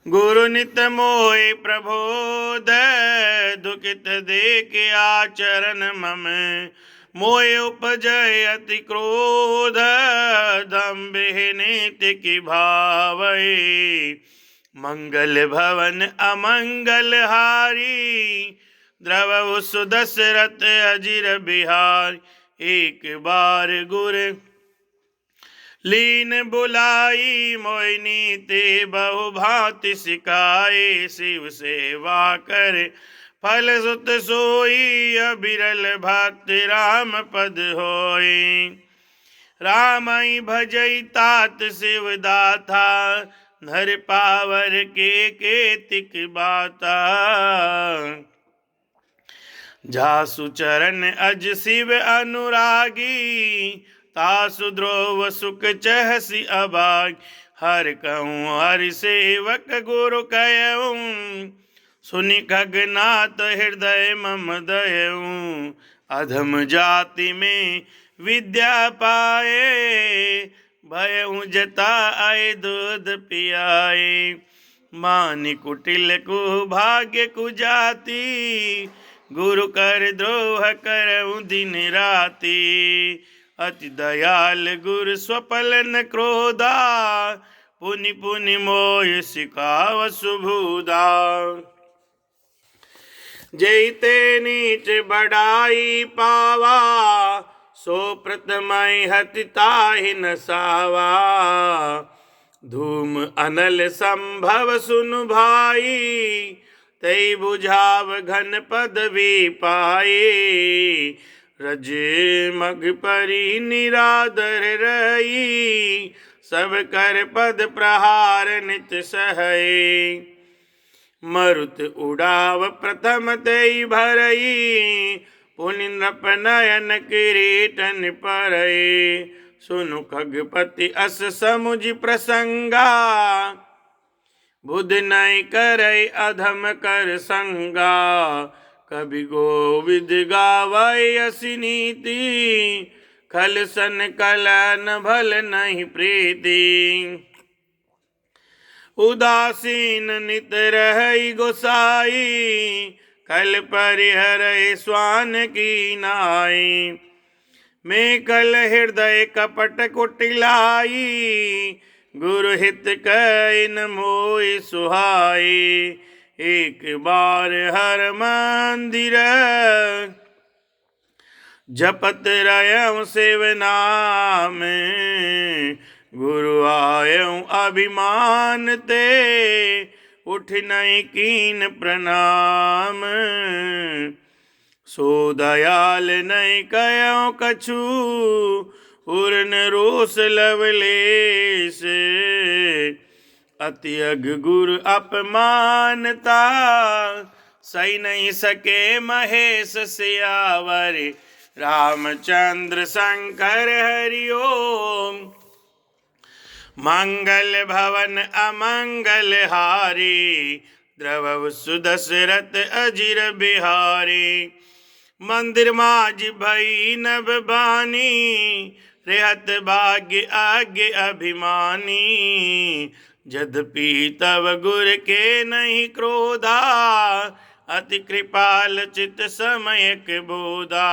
गुरु नित मोहि प्रबोध, दुखित देख आचरण मम। मोहि उपजय अति क्रोध, दम्भ नीति की भावै। मंगल भवन अमंगल हारी, द्रवहु सुदशरथ अजिर बिहार। एक बार गुर लीन बुलाई, मोहिनी ते बहु भांति सिखाए। शिव सेवा कर फल सुत सोई, अबिरल भक्त राम पद होई। रामई भजई तात शिव दाता, नर पावर के केतिक बाता। जासु चरण अज शिव अनुरागी, तासु ध्रुव सुख चहसि अभाग। हर कहूँ हरि सेवक गुरु कहूँ, सुनि खगनाथ हृदय मम दयऊँ। अधम जाति में विद्या पाए, भयऊँ जता आए दूध पियाए। मानि कुटिल को भाग्य कुजाति, गुरु कर द्रोह करऊँ दिन राति। अति दयाल गुरु स्वपल न क्रोधा, पुनि पुनि मोय सिखाव सुबुधा। जैते नीच बढ़ाई पावा, सो प्रथमय हति ताहि न सावा। धूम अनल संभव सुनु भाई, तै बुझाव घन पदवी पाई। रज मग परी निरादर रही, सब कर पद प्रहार नित सहई। मरुत उड़ाव प्रथम तै भरई, पुनि नृप नयन किरीटन परई। सुनु खगपति अस समुझ प्रसंगा, बुध नहीं करई अधम कर संगा। कवि गोविद गावै असी नीति, खल सन कलन भल नहीं प्रीति। उदासीन नित रहई गोसाई, कल परिहरई स्वान की नाई। मैं कल हृदय कपट कुटिलाई, गुरु हित कहि न मोहि सुहाई। एक बार हर मंदिर, जपत रहऊँ शिव नाम। गुरु आयऊँ अभिमान ते, उठ नहीं कीन प्रणाम। सो दयाल नहीं कयो कछु, उर्न रोष लवलेश। अति अग गुरु अपमानता, सही नहीं सके महेश सियावर। रामचंद्र शंकर हरि ओम। मंगल भवन अमंगल हारी, द्रवहु सुदशरथ अजिर बिहारी। मंदिर माज भई नभ बानी, रेहत भाग्य आज्ञ अभिमानी। यद्यपि तव गुर के नहीं क्रोधा, अति कृपाल चित समयक बोधा।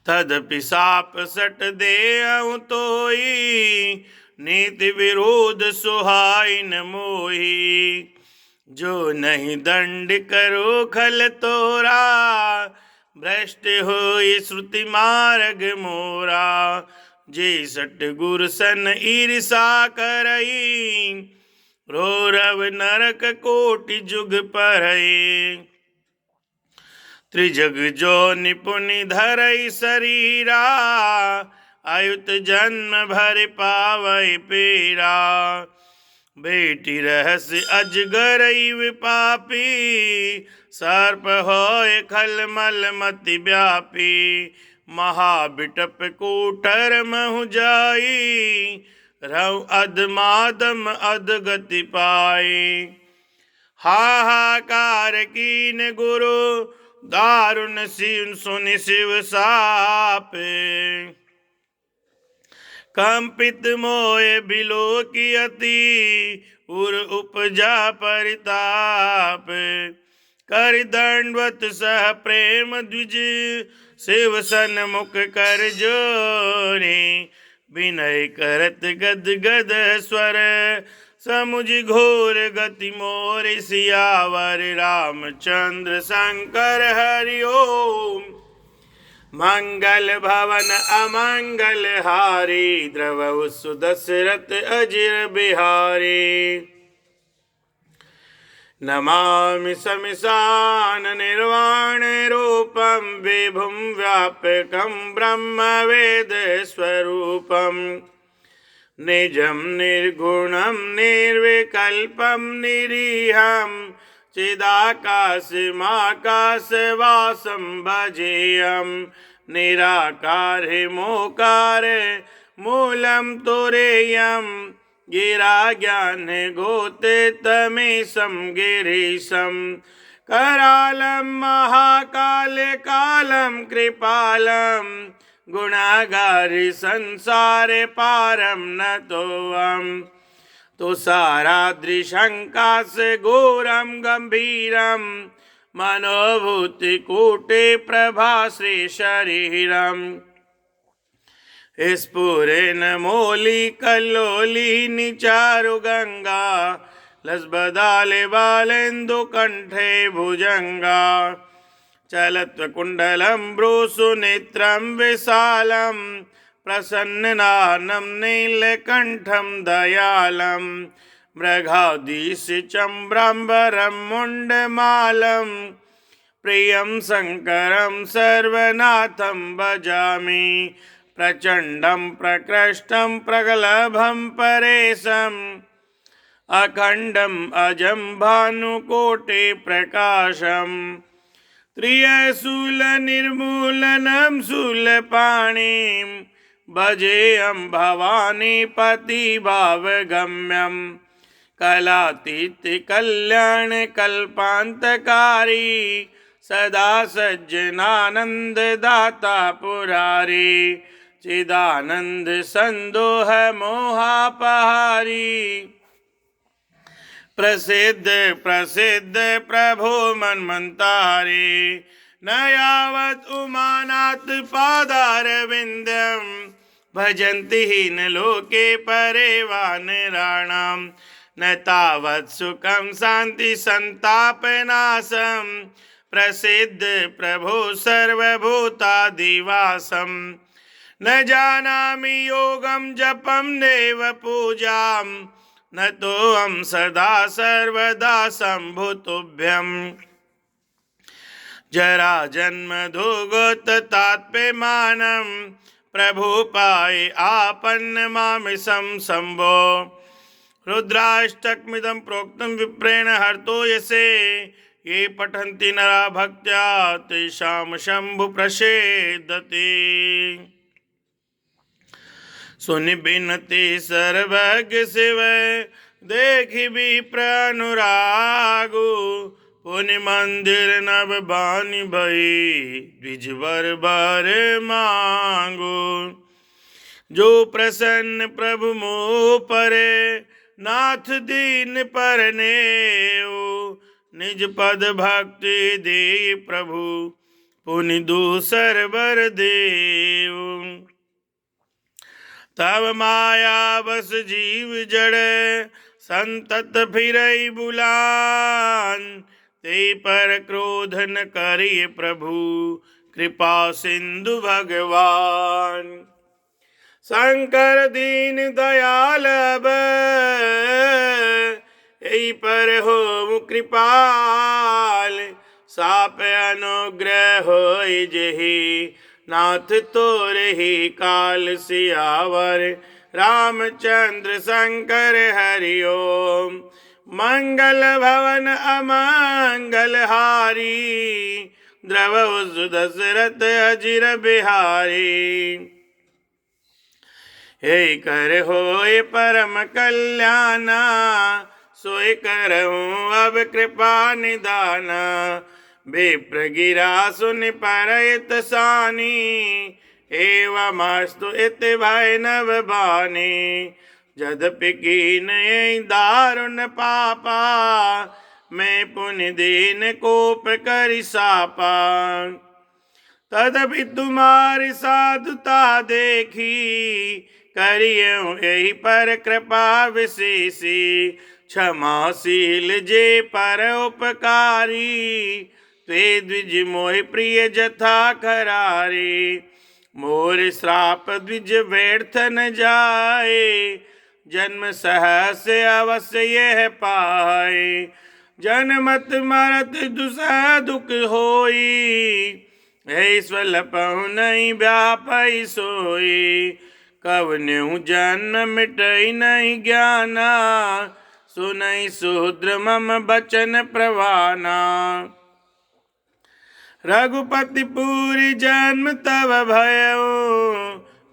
तदपि साप सट देऊँ तोई, नीति विरोध सुहाई न मोही। जो नहीं दंड करो खल तोरा, भ्रष्ट होई श्रुति मार्ग मोरा। जे सट गुर सन ईर्षा करई, रोरव नरक कोटि जुग परई। त्रिजग जो निपुनि धरई शरीरा, आयुत जन्म भर पावई पीरा। बेटी रहस्य अजगरई विपापी, सर्प होय खलमल मति व्यापी। महाबिटप कूटर महु जाई, रऊ अधमादम अधगति पाई। हाहाकार कीन गुरु, दारुण सुनि शिव साप। कंपित मोय बिलोकियति, उर उपजा परिताप। कर दंडवत सह प्रेम द्विज, शिव सन्मुख कर जोरे। विनय करत गद गद स्वर, समुझ घोर गति मोर। सियावर रामचंद्र शंकर हरि ओम। मंगल भवन अमंगल हारी, द्रवहु सुदशरथ अजिर बिहारी। नमामि शमिशान निर्वाण रूपम, विभुम व्यापकम ब्रह्म वेद स्वरूपम। निजं निर्गुणं निर्विकल्पं निरीहं, चिदाकाशमाकाशवासं भजेयं। निराकार मोकार मूलं तुरीयं, गिरा ज्ञान गोते तमेशं गिरीशं। करालं महाकाल कालं कृपालं, गुणागारि संसार पारम न तोऽहम्। तुषाराद्रिशङ्काश घोरं गम्भीरं, मनोभूतिकूटे प्रभाश्री शरीरम्। स्फुरेन मौली कल्लोलिनी चारु गंगा, लसबदाले बालेन्दु कंठे भुजंगा। चलत्कुण्डलं भ्रूसुनेत्रं विशालं, प्रसन्ननानं नीलकण्ठं दयालं। मृगाधीशचम्ब्राम्बरं मुण्डमालं, प्रियं शङ्करं सर्वनाथं भजामि। प्रचण्डं प्रकृष्टं प्रगल्भं परेशम्, अखण्डम् अजं भानुकोटिप्रकाशम्। त्रियशूलनिर्मूलनं शूलपाणिं, भजेऽहं भवानीपतिभावगम्यं। कलातीतकल्याणकल्पान्तकारी, सदा सज्जनानन्ददाता पुरारी। चिदानंद संदोह मोहापहारी, प्रसिद्ध प्रसिद्ध प्रभो मन्मन्तारे। न यावत् उमानाथ पादारविन्दं, भजन्ति हीन लोके परे वानराणां। न तावत् सुखं शान्ति संतापनाशं, प्रसिद्ध प्रभो सर्वभूतादिवासम्। न जानामि योगं जपं देव पूजां, न तोऽहं सदा सर्वदा शम्भुतुभ्यम्। जरा जन्म दुःखताप्यमानं, प्रभु पाहि आपन्न मामिषं शम्भो। रुद्राष्टकमिदं प्रोक्तं विप्रेण हर्तो यसे, ये पठन्ति नरा भक्त्या तेषां शम्भु प्रसीदति। सुनि बिनती सर्वज्ञ शिव, देखि विप्र अनुरागु। पुनि मंदिर नव बानि भई, द्विजवर बर मांगो। जो प्रसन्न प्रभु मोह परे, नाथ दीन परनेऊ। निज पद भक्ति दे प्रभु, पुनि दूसर बर देऊ। तब माया बस जीव जड़, संतत फिरई बुलान। ते पर क्रोध न करिए प्रभु, कृपा सिंधु भगवान। शंकर दीन दयाल अब, यही पर हो कृपाल। साप अनुग्रह होई जेहि, नाथ तोरे ही काल। सियावर रामचंद्र शंकर हरि ओम। मंगल भवन अमंगल हारी, द्रवहु सुदशरथ अजिर बिहारी। हे कर होए परम कल्याणा, सोई करहूँ अब कृपा निदाना। विप्र गिरा सुनि परहित सानी, एवमस्तु इति भय नव बानी। यद्यपि कीन यही दारुण पापा, मैं पुण्य दीन कोप करि सापा। तदपि तुम्हारी साधुता देखी, करियो यही पर कृपा विशेषी। क्षमाशील जे पर उपकारी, ते द्विज मोहि प्रिय जथा करारी। मोर श्राप द्विज व्यर्थ न जाए, जन्म सहस अवश्य यह पाए। जन्मत मरत दुसह दुख होई, ऐश्वर्य पहु नहीं व्यापई सोई। कवन्यु जन्म मिटई नहीं ज्ञाना, सुनई शूद्र मम बचन प्रवाना। रघुपति पूरी जन्म तब भयो,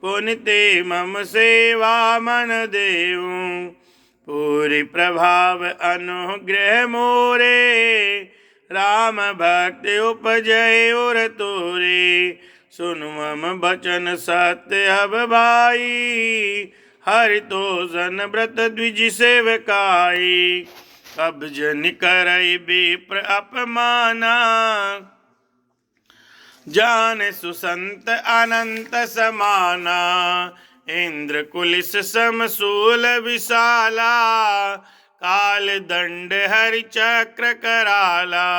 पुनिते मम सेवा मन देऊ। पूरी प्रभाव अनुग्रह मोरे, राम भक्ति उपजय और तोरे। सुनु मम बचन सत्य अब भाई, हरि तो जन व्रत द्विज सेवकाई। अब जन करई विप्र अपमाना, जान सुसंत अनंत समाना। इंद्र कुलिस समसूल विशाला, काल दंड हरि चक्र कराला।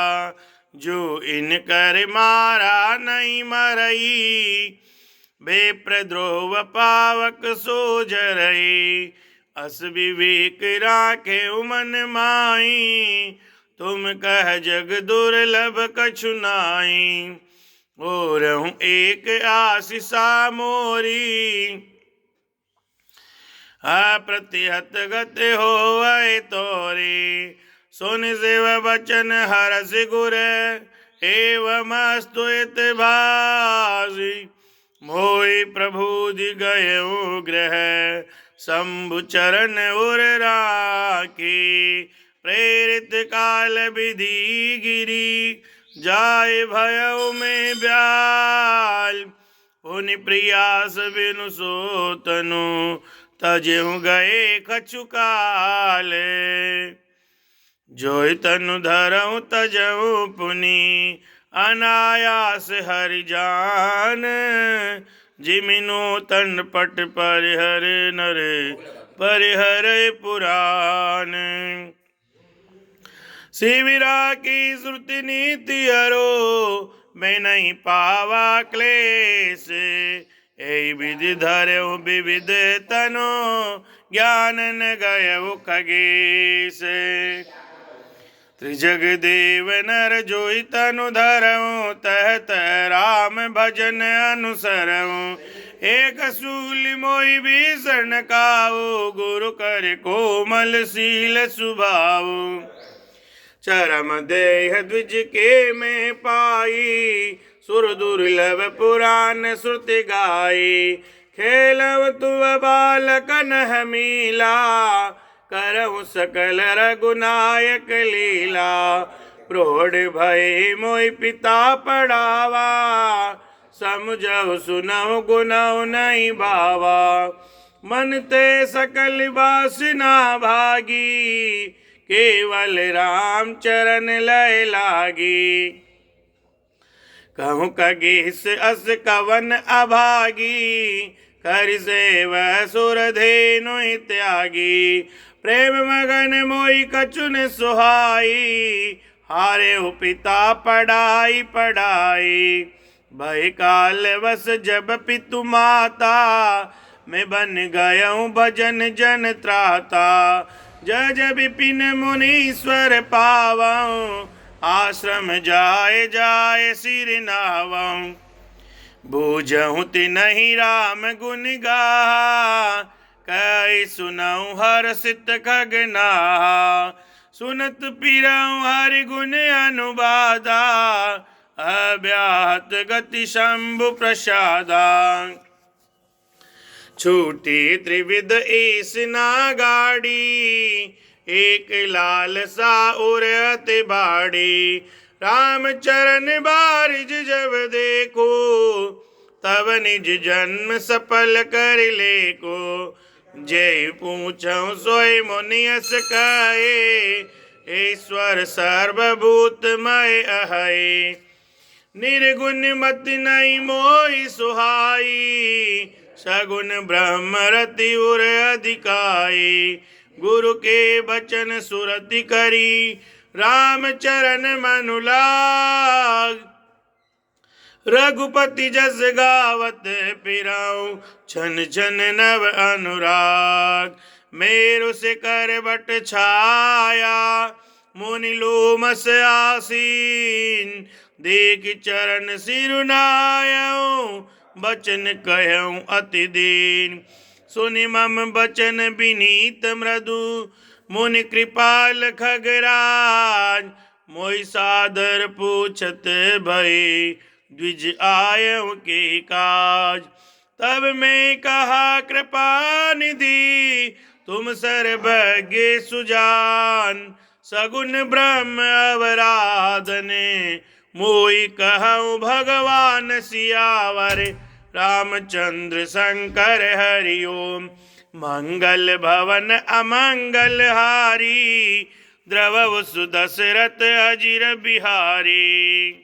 जो इन कर मारा नहीं मरई, बेप्रद्रोह पावक सो जरई। अस विवेक राखे मन माई, तुम कह जग दुर्लभ कछु नाई। और हूँ एक आशीषा मोरी, अप्रतिहत गति होवै तोरी। सुन शिव बचन हरष गुर, एवमस्तु इति भाषि। मोहि प्रभुदि गयउ ग्रह, शंभु चरण उर राखी। प्रेरित काल विधि गिरी, जाय भयउ में ब्याल। पुनि प्रयास बिनु सो तनु, तजेहु गए कछु काल। जोय तनु धरऊ तजऊ पुनि, अनायास हरि जान। जिमिनो तन पट परिहर नर, परिहर पुराण। शिविरा की श्रुति नीति हरो, मैं नहीं पावा क्लेश। ऐ विधि धरऊ विविध तनो, ज्ञान न गयऊ खगेश। त्रिजग देव नर जोई तनु धरऊ, तहत राम भजन अनुसरऊ। एक सूल मोहि भीषण काऊ, गुरु कर कोमल शील सुभाऊ। चरम देह द्विज के में पाई, सुर दुर्लभ पुराण श्रुति गाई। खेलव तुव बालक नह मीला, करहु सकल रघुनायक लीला। प्रौढ़ भय मोहि पिता पढ़ावा, समझऊ सुनऊ गुनऊ नहीं भावा। मन ते सकल वासना भागी, केवल राम चरण लय लागी। कहूँ कगीस अस कवन अभागी, कर सेव सुर धेनु त्यागी। प्रेम मगन मोहि कछुन सुहाई, हारे हो पिता पढ़ाई पढ़ाई। भय काल वस जब पितु माता, मैं बन गयऊँ भजन जन त्राता। जज विपिन मुनीश्वर पावऊँ, आश्रम जाय जाय सिर नावऊँ। बूझहूँ तिनहि राम गुण गाहा, कई सुनऊँ हर्षित खगनाहा। सुनत पिरऊँ हरि गुण अनुबादा, अव्याहत गति शंभु प्रसादा। छूटी त्रिविध ईसना गाड़ी, एक लाल सा उरत बाड़ी। राम चरण बारिज जब देखो, तब निज जन्म सफल कर लेको। जय पूछऊँ सोई मुनियस कहे, ईश्वर सर्वभूतमय अहै। निर्गुण मति नहीं मोहि सुहाई, सगुण ब्रह्म रति उर अधिकाई। गुरु के बचन सुरति करी, राम चरण मनु लाग। रघुपति जस गावत फिरऊँ, छन छन नव अनुराग। मेरु से कर बट छाया, मुनि लोमस आसीन। देख चरण सिरुनायऊँ, बचन कहऊँ अति दीन। सुनि मम बचन विनीत मृदु, मुनि कृपाल खगराज। मोहि सादर पूछत भय, द्विज आयऊँ के काज। तब मैं कहा कृपा निधि, तुम सर्वज्ञ सुजान। सगुन ब्रह्म अवराधने, मोहि कहऊँ भगवान सियावर। रामचंद्र शंकर हरि ओम। मंगल भवन अमंगल हारी, द्रवहु सुदशरथ अजिर बिहारी।